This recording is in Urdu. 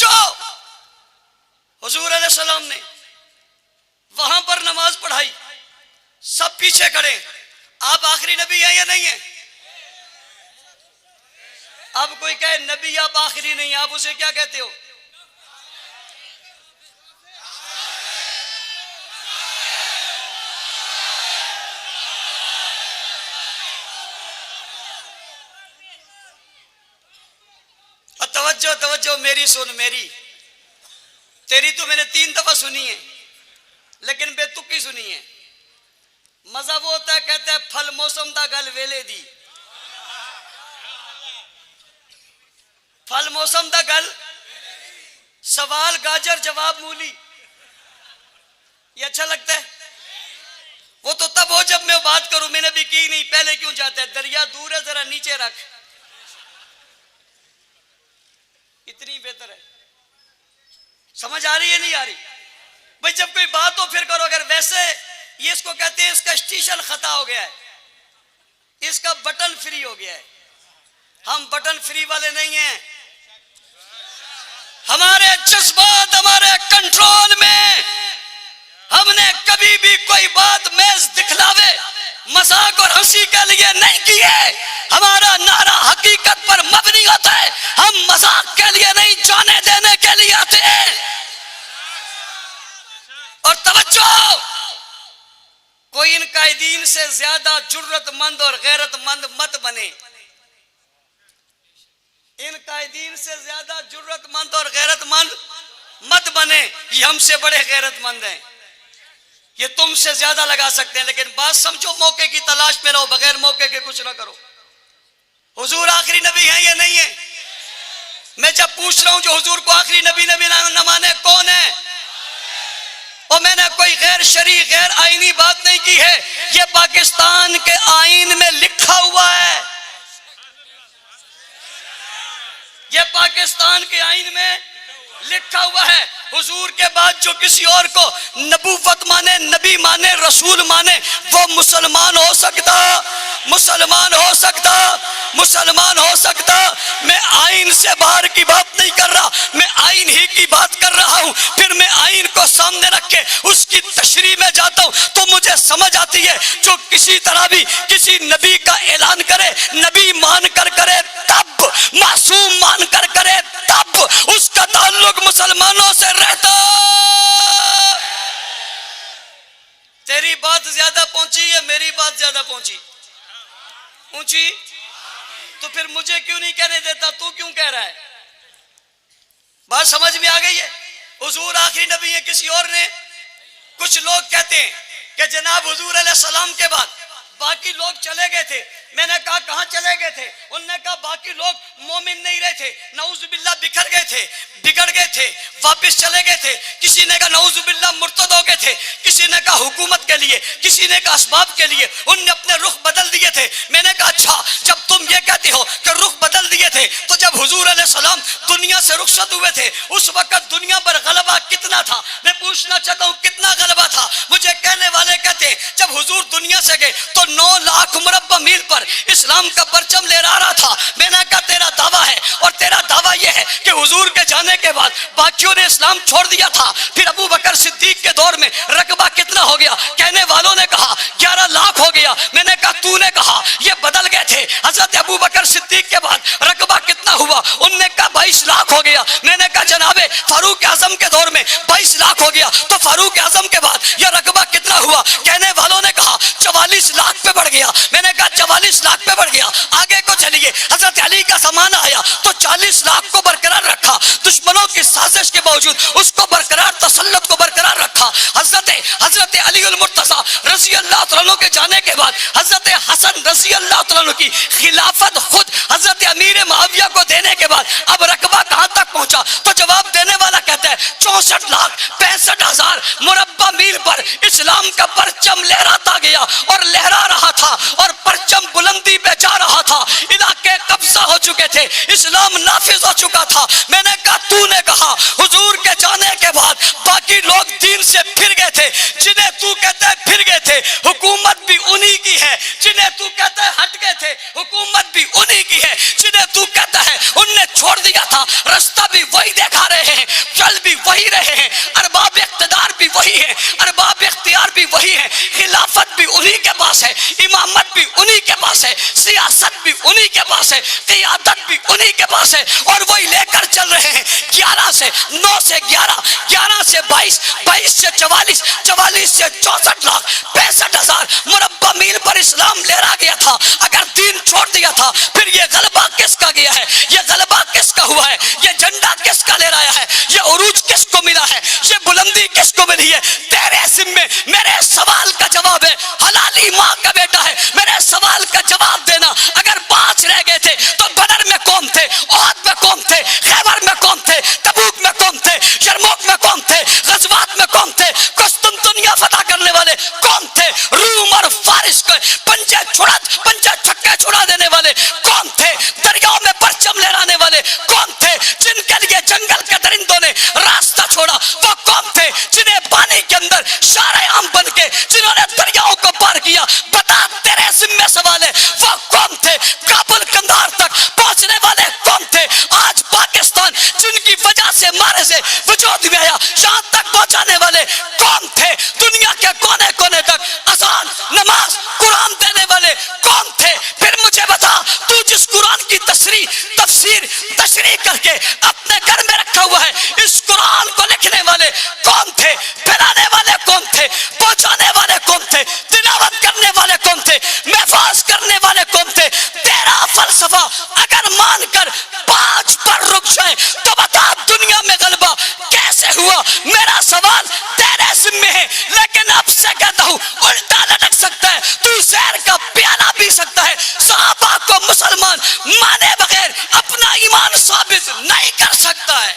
توجہ، حضور علیہ السلام نے وہاں پر نماز پڑھائی، سب پیچھے کھڑے، آپ آخری نبی ہیں یا نہیں ہیں؟ اب کوئی کہے نبی آپ آخری نہیں، آپ اسے کیا کہتے ہو؟ توجہ توجہ، میری سن، میری تیری تو میں نے 3 دفعہ سنی ہے لیکن بے تکی سنی ہے۔ مزہ وہ ہوتا ہے، کہتے ہیں پھل موسم دا گل ویلے دی، پھل موسم دا گل، سوال گاجر جواب مولی، یہ اچھا لگتا ہے؟ وہ تو تب ہو جب میں بات کروں، میں نے بھی کی نہیں، پہلے کیوں جاتا ہے؟ دریا دور ہے، ذرا نیچے رکھ، اتنی بہتر ہے۔ سمجھ آ رہی ہے نہیں آ رہی؟ بھئی جب کوئی بات ہو پھر کرو، اگر ویسے یہ اس کو کہتے ہیں اس کا اسٹیشن خطا ہو گیا ہے، اس کا بٹن فری ہو گیا ہے۔ ہم بٹن فری والے نہیں ہیں، ہمارے جذبات ہمارے کنٹرول میں، ہم نے کبھی بھی کوئی بات محض دکھلاوے مذاق اور ہنسی کے لیے نہیں کی ہے، ہمارا نعرہ حقیقت پر مبنی ہوتا ہے، ہم مذاق کے لیے نہیں، جانے دینے کے لیے آتے ہیں۔ اور توجہ، کوئی ان قائدین سے زیادہ جرت مند اور غیرت مند مت بنے، ان قائدین سے زیادہ جرت مند اور غیرت مند مت بنے، یہ ہم سے بڑے غیرت مند ہیں، یہ تم سے زیادہ لگا سکتے ہیں، لیکن بات سمجھو، موقع کی تلاش میں رہو، بغیر موقع کے کچھ نہ کرو۔ حضور آخری نبی ہیں یا نہیں ہیں؟ میں جب پوچھ رہا ہوں جو حضور کو آخری نبی نہ مانے کون ہے؟ اور میں نے کوئی غیر شرعی غیر آئینی بات نہیں کی ہے، یہ پاکستان کے آئین میں لکھا ہوا ہے، یہ پاکستان کے آئین میں لکھا ہوا ہے۔ حضور کے بعد جو کسی اور کو نبوت مانے، نبی مانے، رسول مانے، وہ مسلمان ہو سکتا، مسلمان ہو سکتا، مسلمان ہو سکتا۔ میں آئین سے باہر کی بات نہیں کر رہا، میں آئین ہی کی بات کر رہا ہوں، پھر میں آئین کو سامنے رکھ کے اس کی تشریح میں جاتا ہوں تو مجھے سمجھ آتی ہے، جو کسی طرح بھی کسی نبی کا اعلان کرے، نبی مان کر کرے تب، معصوم مان کر کرے تب، اس کا تعلق مسلمانوں سے رہتا۔ تیری بات زیادہ پہنچی ہے، میری بات زیادہ پہنچی؟ پہنچی؟ تو پھر مجھے کیوں نہیں کہنے دیتا، تو کیوں کہہ رہا ہے؟ بات سمجھ میں آ گئی ہے؟ حضور آخری نبی ہے کسی اور نے؟ کچھ لوگ کہتے ہیں کہ جناب حضور علیہ السلام کے بعد باقی لوگ چلے گئے تھے۔ میں نے کہا کہاں چلے گئے تھے؟ انہوں نے کہا باقی لوگ مومن نہیں رہے تھے، نعوذ باللہ بکھر گئے تھے، بگڑ گئے تھے، واپس چلے گئے تھے۔ کسی نے کہا نعوذ باللہ مرتد ہو گئے تھے، کسی نے کہا حکومت کے لیے، کسی نے کہا اسباب کے لیے، انہوں نے اپنے رخ بدل دیے تھے۔ میں نے کہا اچھا، جب تم یہ کہتے ہو کہ رخ بدل دیے تھے تو جب حضور علیہ السلام دنیا سے رخصت ہوئے تھے اس وقت دنیا پر غلبہ کتنا تھا؟ میں پوچھنا چاہتا ہوں کتنا غلبہ تھا؟ مجھے کہنے والے کہتے ہیں جب حضور دنیا سے گئے تو 9 لاکھ مربع میل پر اسلام کا پرچم لہرا رہا تھا۔ میں نے کہا تیرا دعویٰ ہے اور تیرا دعویٰ یہ ہے کہ حضور کے جانے کے بعد باقیوں نے اسلام چھوڑ دیا تھا، پھر ابو بکر صدیق کے دور میں رقبہ کتنا ہو گیا؟ کہنے والوں نے کہا 11 لاکھ ہو گیا۔ میں نے کہا تو نے کہا یہ بدل گئے تھے، حضرت ابو بکر صدیق کے بعد رقبہ کتنا ہوا؟ انہوں نے کہا 22 لاکھ ہو گیا۔ میں نے کہا جناب فاروق اعظم کے دور میں 22 لاکھ ہو گیا تو فاروق اعظم کے بعد یہ رقبہ کتنا ہوا؟ کہنے والوں نے کہا 44 لاکھ پہ بڑھ گیا۔ میں نے کہا 44 لاکھ پہ بڑھ گیا، آگے کو چلیے، حضرت علی کا زمانہ آیا تو 40 لاکھ کو برقرار رکھا، دشمنوں کی سازش کے باوجود اس کو برقرار، تسلط کو برقرار رکھا۔ حضرت علی المرتضیٰ رضی اللہ تعالیٰ عنہ کے جانے کے بعد حضرت حسن رضی اللہ تعالیٰ عنہ کی خلافت خود حضرت امیر معاویہ کو دینے کے بعد اب رقبہ کہاں تک پہنچا؟ تو جواب دینے والا کہتا ہے 64 لاکھ 65 ہزار مربع میل پر اسلام کا پرچم لہراتا گیا اور لہرا رہا تھا اور پرچم بلندی پہ جا رہا تھا، علاقے قبضہ ہو چکے تھے، اسلام نافذ ہو چکا تھا۔ میں نے کہا تو نے کہا حضور کے جانے کے بعد باقی لوگ دین سے پھر گئے تھے، جنہیں تو کہتا ہے پھر گئے تھے، حکومت بھی انہی کی ہے، ہے جنہیں تو کہتا ہے ہٹ گئے تھے، حکومت بھی انہی کی ہے جنہیں تو کہتا ہے ان نے چھوڑ دیا تھا، رستہ بھی وہی دکھا رہے ہیں، چل بھی وہی رہے ہیں، ارباب اقتدار بھی وہی ہے، ارباب اختیار بھی وہی ہے، خلافت بھی انہی کے پاس ہے، امامت بھی انہی کے پاس ہے، سیاست بھی انہی کے پاس ہے، قیادت بھی انہی کے پاس ہے، اور وہی لے کر چل رہے ہیں۔ 11 سے 9 سے 11، 11 سے 22، 22 سے 44، 44 سے 64 لاکھ 65,000 مربع میل پر اسلام لہرا گیا تھا۔ اگر دین چھوڑ دیا تھا پھر یہ غلبہ کس کا گیا ہے؟ یہ غلبہ کس کا ہوا ہے؟ یہ جھنڈا کس کا لہرایا ہے؟ یہ عروج کس کو ملا ہے؟ یہ بلندی کس کو ملی ہے؟ تیرے ذمے میرے سوال کا جواب ہے، حلالی ماں کا بیٹا ہے، میرے سوال کا جواب دینا۔ اگر 5 رہ گئے تھے تو بدر میں کون تھے؟ احد میں کون تھے؟ خیبر میں کون تھے؟ تبوک میں کون تھے؟ یرموک میں کون تھے؟ غزوات میں کون تھے؟ قسطنطنیہ فتح کرنے والے کون تھے؟ روم اور فارس کے پنجے چھکے چھڑا دینے والے کون تھے؟ دریاؤں میں پرچم لہرانے والے کون تھے؟ جن کے لیے جنگل کے درندوں نے راستہ چھوڑا وہ کون تھے؟ جنہیں پانی کے اندر شارع عام بن کے جنہوں نے دریاؤں کو پار کیا، بتا تیرے ذمہ سوال ہے وہ کون تھے؟ کابل کندھار تک پہنچنے والے کون تھے؟ آج پاکستان جن کی وجہ سے مارے سے وجود میں آیا، یہاں تک پہنچانے والے کون تھے؟ دنیا کے کونے کونے تک اذان، نماز، قرآن دینے والے کون تھے؟ پھر مجھے بتا، تو جس قرآن کی تشریح کر کے اپنے گھر میں رکھا ہوا ہے، اس قرآن کو لکھنے والے کون تھے؟ پھیلانے والے کون تھے؟ پہنچانے والے کون تھے؟ تلاوت کرنے والے کون تھے؟ محفوظ کرنے والے کون تھے؟ تیرا فلسفہ اگر مان کر 5 پر رک جائے تو بتا دنیا میں غلبہ کیسے ہوا؟ میرا سوال تیرے ذمہ ہے، لیکن اب سے کہتا ہوں الٹا لٹک سکتا ہے، تو زہر کا پیالہ پی سکتا ہے۔ صحابہ کو مسلمان مانے بغیر اپنا ایمان ثابت نہیں کر سکتا ہے۔